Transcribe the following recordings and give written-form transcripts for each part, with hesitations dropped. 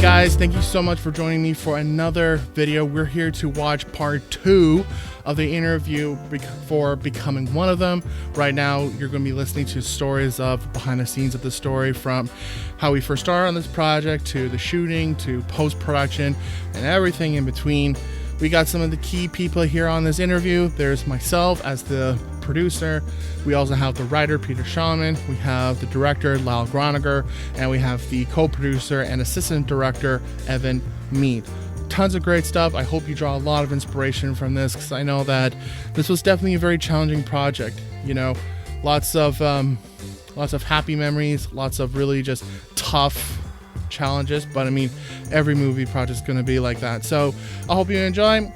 Hey guys, thank you so much for joining me for another video. We're here to watch part 2 of the interview for becoming one of them. Right now, you're going to be listening to stories of behind the scenes of the story, from how we first started on this project to the shooting to post-production and everything in between. We got some of the key people here on this interview. There's myself as the producer. We also have the writer, Peter Schaumann. We have the director, Lyle Groniger. And we have the co-producer and assistant director, Evan Mead. Tons of great stuff. I hope you draw a lot of inspiration from this, because I know that this was definitely a very challenging project. You know, lots of happy memories, lots of really just tough challenges, but I mean, every movie project is going to be like that. So I hope you enjoy,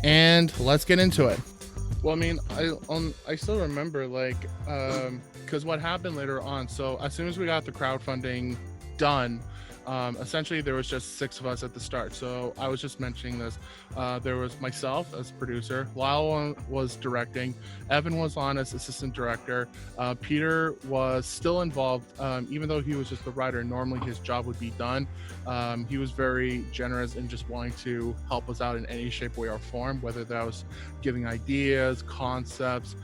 and let's get into it. Well, I mean, I still remember, like, because what happened later on. So as soon as we got the crowdfunding done, essentially there was just 6 of us at the start. So I was just mentioning this. There was myself as producer, Lyle was directing, Evan was on as assistant director, Peter was still involved, even though he was just the writer. Normally his job would be done. He was very generous in just wanting to help us out in any shape, way, or form, whether that was giving ideas, concepts,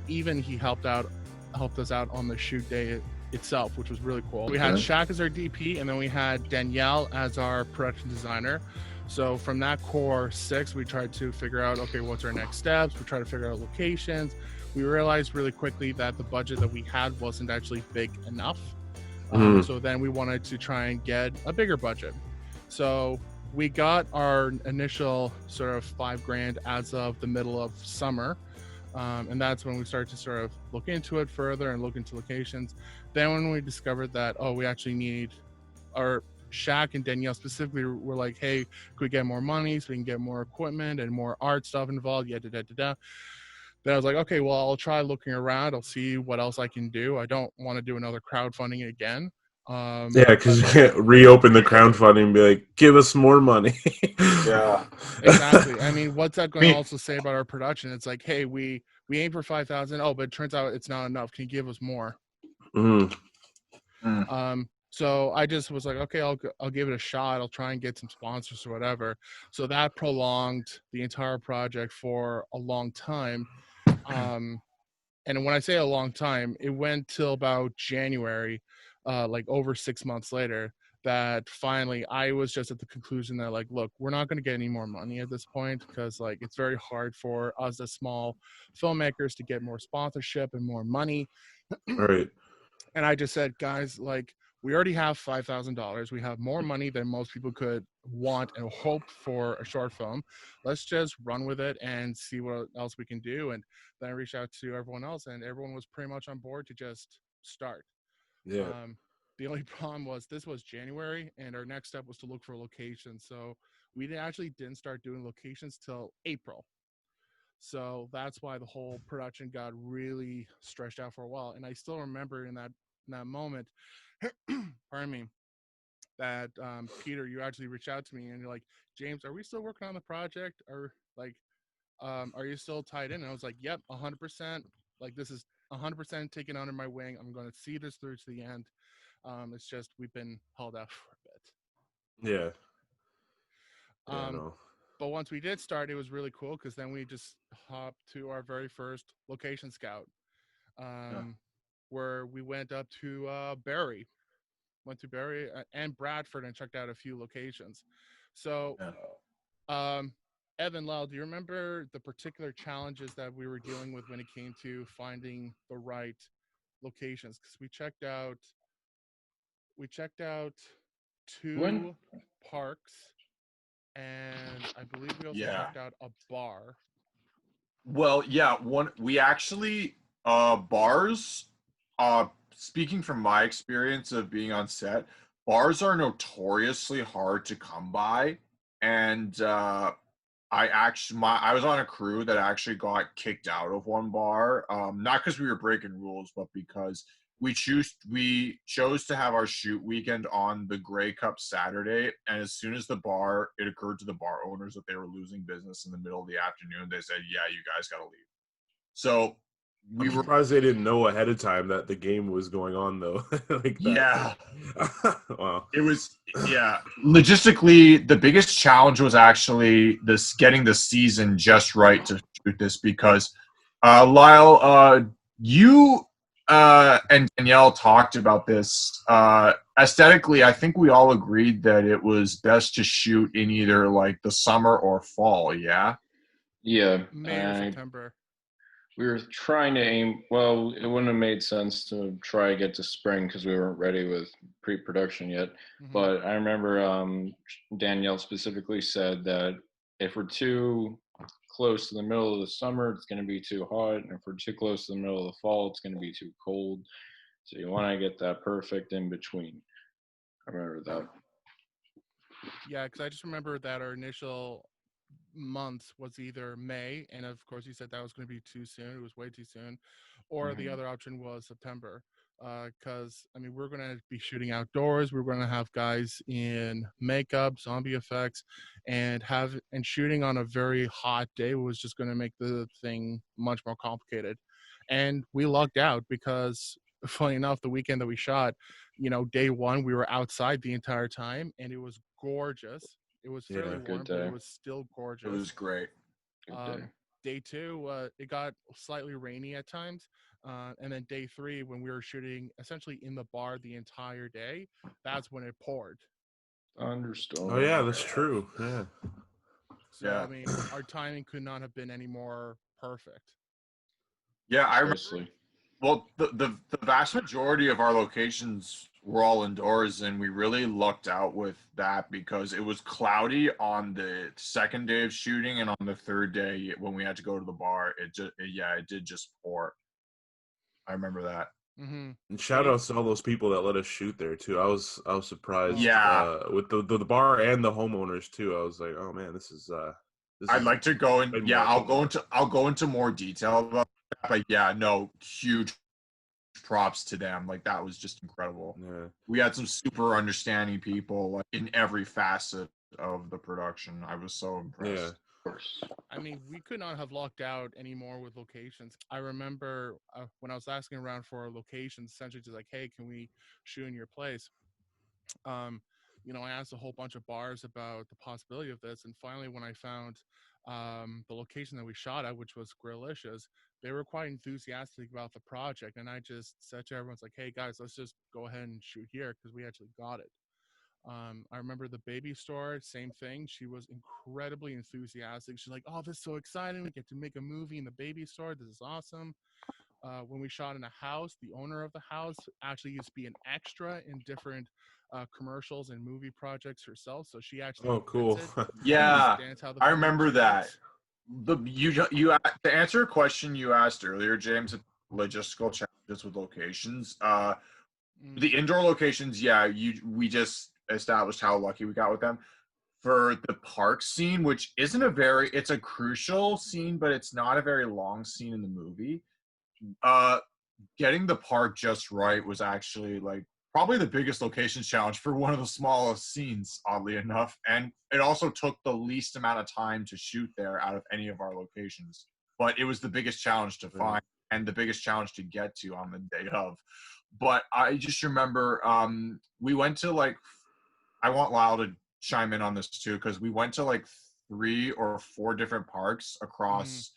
even he helped us out on the shoot day itself, which was really cool. We had Shaq as our DP, and then we had Danielle as our production designer. So from that core 6, we tried to figure out, okay, what's our next steps? We tried to figure out locations. We realized really quickly that the budget that we had wasn't actually big enough. So then we wanted to try and get a bigger budget. So we got our initial sort of $5,000 as of the middle of summer. And that's when we started to sort of look into it further and look into locations. Then when we discovered that, we actually need, our Shaq and Danielle specifically were like, hey, could we get more money so we can get more equipment and more art stuff involved? Then I was like, okay, well, I'll try looking around. I'll see what else I can do. I don't want to do another crowdfunding again. Because you can't reopen the crowdfunding and be like, give us more money. Yeah, exactly. I mean, what's that going to also say about our production? It's like, hey, we aim for 5,000. Oh, but it turns out it's not enough. Can you give us more? So I just was like, okay, I'll give it a shot. I'll try and get some sponsors or whatever. So that prolonged the entire project for a long time. And when I say a long time, it went till about January, like over 6 months later, that finally I was just at the conclusion that, like, look, we're not going to get any more money at this point, because like it's very hard for us as small filmmakers to get more sponsorship and more money. Right. And I just said, guys, like, we already have $5,000. We have more money than most people could want and hope for a short film. Let's just run with it and see what else we can do. And then I reached out to everyone else, and everyone was pretty much on board to just start. Yeah. The only problem was this was January, and our next step was to look for locations. So we actually didn't start doing locations till April. So that's why the whole production got really stretched out for a while. And I still remember in that moment, pardon me, that Peter, you actually reached out to me and you're like, James, are we still working on the project? Or like, are you still tied in? And I was like, yep, 100%. Like, this is 100% taken under my wing. I'm going to see this through to the end. It's just we've been held out for a bit. Yeah. No. But once we did start, it was really cool, because then we just hopped to our very first location scout, where we went up to Barrie, and Bradford, and checked out a few locations. So, Evan, Lyle, do you remember the particular challenges that we were dealing with when it came to finding the right locations? Because we checked out 2 parks, and I believe we also checked out a bar. Well, yeah, we actually bars, speaking from my experience of being on set, bars are notoriously hard to come by. And I was on a crew that actually got kicked out of one bar, not because we were breaking rules, but because we chose to have our shoot weekend on the Grey Cup Saturday, and as soon as it occurred to the bar owners that they were losing business in the middle of the afternoon, they said, yeah, you guys got to leave. So we I'm were surprised they didn't know ahead of time that the game was going on though. Like that. yeah. Wow. It was logistically the biggest challenge was actually this getting the season just right to shoot this because Lyle, you and Danielle talked about this. Aesthetically, I think we all agreed that it was best to shoot in either like the summer or fall. Yeah. Yeah, May or September. we were trying to aim. Well, it wouldn't have made sense to try to get to spring because we weren't ready with pre-production yet. Mhm. But I remember Danielle specifically said that if we're too close to the middle of the summer, it's going to be too hot, and if we're too close to the middle of the fall, it's going to be too cold. So you want to get that perfect in between. I remember that. Yeah, because I just remember that our initial month was either May, and of course you said that was going to be too soon. It was way too soon, or the Mhm. other option was September. Because I mean, we're going to be shooting outdoors. We're going to have guys in makeup, zombie effects, and shooting on a very hot day was just going to make the thing much more complicated. And we lucked out because, funny enough, the weekend that we shot, day one we were outside the entire time, and it was gorgeous. It was fairly Yeah. warm, Good but it day. was still It was gorgeous. great. Good day. Day two, it got slightly rainy at times. And then day three, when we were shooting essentially in the bar the entire day, that's when it poured. Thunderstorm. Oh yeah, that's true. Yeah. So, Yeah. I mean, our timing could not have been any more perfect. Yeah. I remember. Precisely. Well, the vast majority of our locations were all indoors, and we really lucked out with that because it was cloudy on the second day of shooting, and on the third day when we had to go to the bar, it did just pour. I remember that. Mm-hmm. And shout outs to all those people that let us shoot there too. I was surprised Yeah, with the bar and the homeowners too. I was like, oh man, this is I'd like to go and way yeah, more. I'll go into more detail about that, but yeah, no, huge props to them. Like that was just incredible. Yeah. We had some super understanding people like in every facet of the production. I was so impressed. Yeah. Of course. I mean, we could not have lucked out anymore with locations. I remember when I was asking around for locations, essentially just like, hey, can we shoot in your place? um, I asked a whole bunch of bars about the possibility of this, and finally, when I found the location that we shot at, which was Grillicious, they were quite enthusiastic about the project, and I just said to everyone's like, "Hey guys, let's just go ahead and shoot here because we actually got it." I remember the baby store, same thing. She was incredibly enthusiastic. She's like, "Oh, this is so exciting! We get to make a movie in the baby store. This is awesome." When we shot in a house, the owner of the house actually used to be an extra in different commercials and movie projects herself. So she actually Oh, gets cool. it, Yeah, understands how the I footage remember that. shoots. To answer a question you asked earlier, James, logistical challenges with locations. Mm, The indoor locations, yeah, we just established how lucky we got with them. For the park scene, which isn't it's a crucial scene, but it's not a very long scene in the movie. Uh, Getting the park just right was actually like probably the biggest locations challenge for one of the smallest scenes, oddly enough. And it also took the least amount of time to shoot there out of any of our locations. But it was the biggest challenge to find and the biggest challenge to get to on the day of. But I just remember we went to like, I want Lyle to chime in on this too, because we went to like 3 or 4 different parks mm, across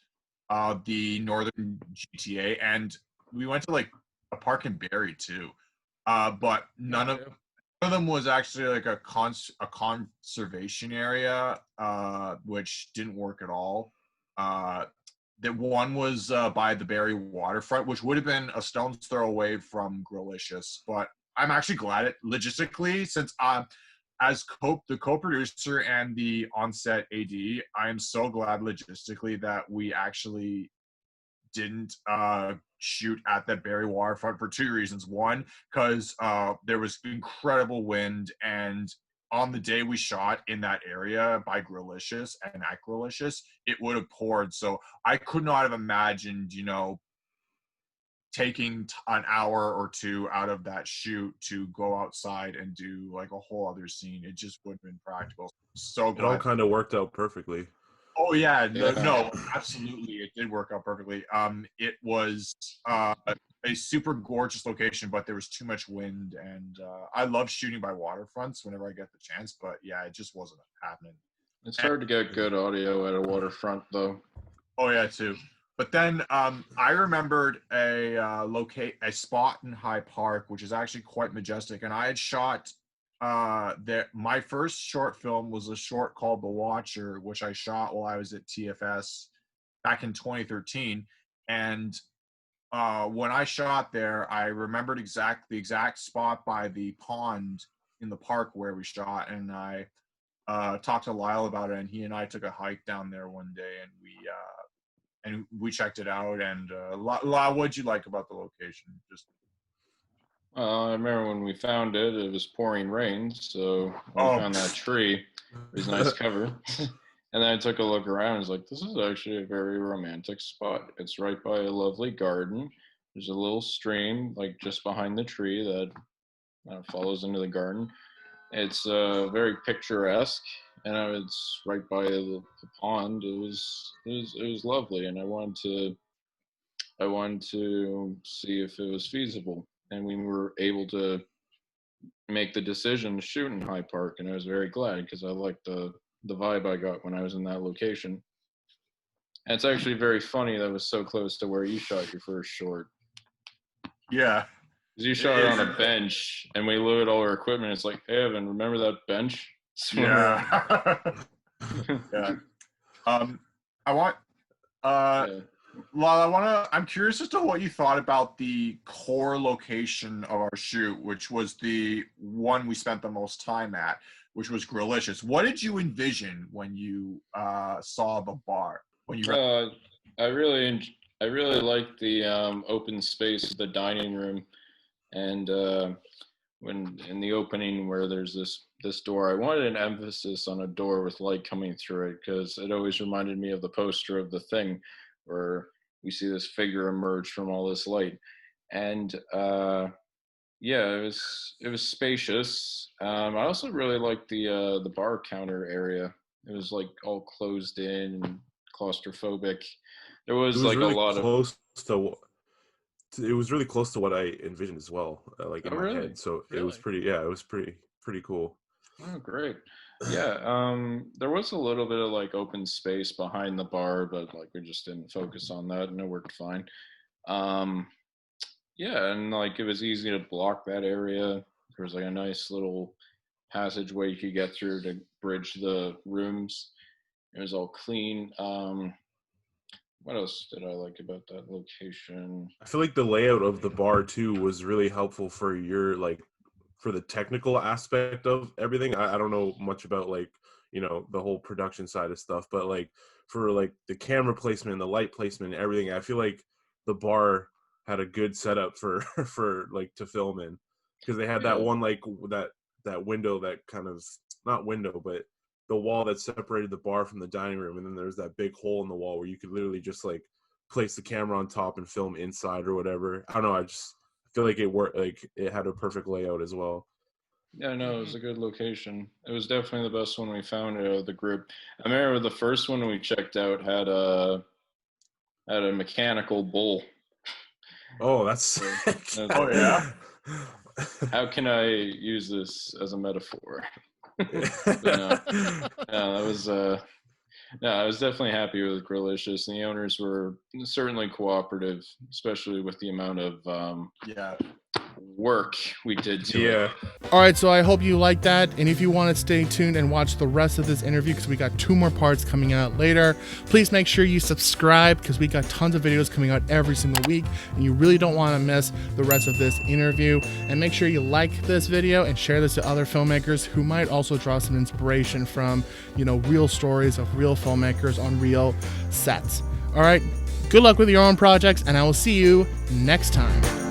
the northern GTA, and we went to like a park in Barrie too. But me none too. of them was actually like a conservation area, which didn't work at all. That one was by the Barrie waterfront, which would have been a stone's throw away from Grillicious. But I'm actually glad it logistically, since as the co-producer and the on-set AD, I am so glad logistically that we actually didn't shoot at that Barrie waterfront for 2 reasons. One, because there was incredible wind, and on the day we shot in that area by Grillicious and at Grillicious, it would have poured. So I could not have imagined, taking an hour or 2 out of that shoot to go outside and do like a whole other scene. It just wouldn't have been practical. So It all glad. kind of worked out perfectly. Oh yeah, Yeah. no, absolutely, it did work out perfectly. It was a super gorgeous location, but there was too much wind, and I love shooting by waterfronts whenever I get the chance. But yeah, it just wasn't happening. It's hard to get good audio at a waterfront, though. Oh yeah, too. But then I remembered a spot in High Park, which is actually quite majestic, and I had shot there. My first short film was a short called The Watcher, which I shot while I was at TFS back in 2013. And when I shot there, I remembered the exact spot by the pond in the park where we shot, and I talked to Lyle about it, and he and I took a hike down there one day, and we checked it out. And Lyle, what'd you like about the location? Just I remember when we found it, it was pouring rain, so when we found that tree, it was nice cover. And then I took a look around and was like, this is actually a very romantic spot. It's right by a lovely garden. There's a little stream like just behind the tree that follows into the garden. It's very picturesque, and it's right by the pond. It was lovely, and I wanted to see if it was feasible, and we were able to make the decision to shoot in High Park, and I was very glad because I liked the vibe I got when I was in that location. And it's actually very funny that it was so close to where you shot your first short. yeah. Because you shot it on a bench, and we loaded all our equipment. It's like, hey, Evan, remember that bench? Yeah. Yeah. I want Lyle, I'm curious as to what you thought about the core location of our shoot, which was the one we spent the most time at, which was Grillicious. What did you envision when you saw the bar? When you I really liked the open space of the dining room, and when in the opening where there's this door, I wanted an emphasis on a door with light coming through it, because it always reminded me of the poster of The Thing, where we see this figure emerge from all this light. And yeah, it was spacious. I also really liked the bar counter area. It was like all closed in and claustrophobic. There was like really a lot close to. It was really close to what I envisioned as well, like in my head. So it was pretty. Yeah, it was pretty cool. Oh, great. Yeah, there was a little bit of like open space behind the bar, but like we just didn't focus on that, and it worked fine. Yeah, and like it was easy to block that area. There was like a nice little passageway you could get through to bridge the rooms. It was all clean. What else did I like about that location? I feel like the layout of the bar too was really helpful for your for the technical aspect of everything. I don't know much about like, you know, the whole production side of stuff, but like for like the camera placement and the light placement and everything, I feel like the bar had a good setup for for like to film in, because they had that one like that window, that kind of not window, but the wall that separated the bar from the dining room, and then there's that big hole in the wall where you could literally just like place the camera on top and film inside or whatever. I don't know, I just feel like it worked, like it had a perfect layout as well. Yeah, no, it was a good location. It was definitely the best one we found out of the group. I remember the first one we checked out had a mechanical bull. Oh, that's sick. Oh yeah. How can I use this as a metaphor? No, I was definitely happy with Grillicious, and the owners were certainly cooperative, especially with the amount of work we did to it. All right, so I hope you like that, and if you want to stay tuned and watch the rest of this interview, because we got 2 more parts coming out later, please make sure you subscribe, because we got tons of videos coming out every single week, and you really don't want to miss the rest of this interview. And make sure you like this video and share this to other filmmakers who might also draw some inspiration from, you know, real stories of real filmmakers on real sets. All right, good luck with your own projects, and I will see you next time.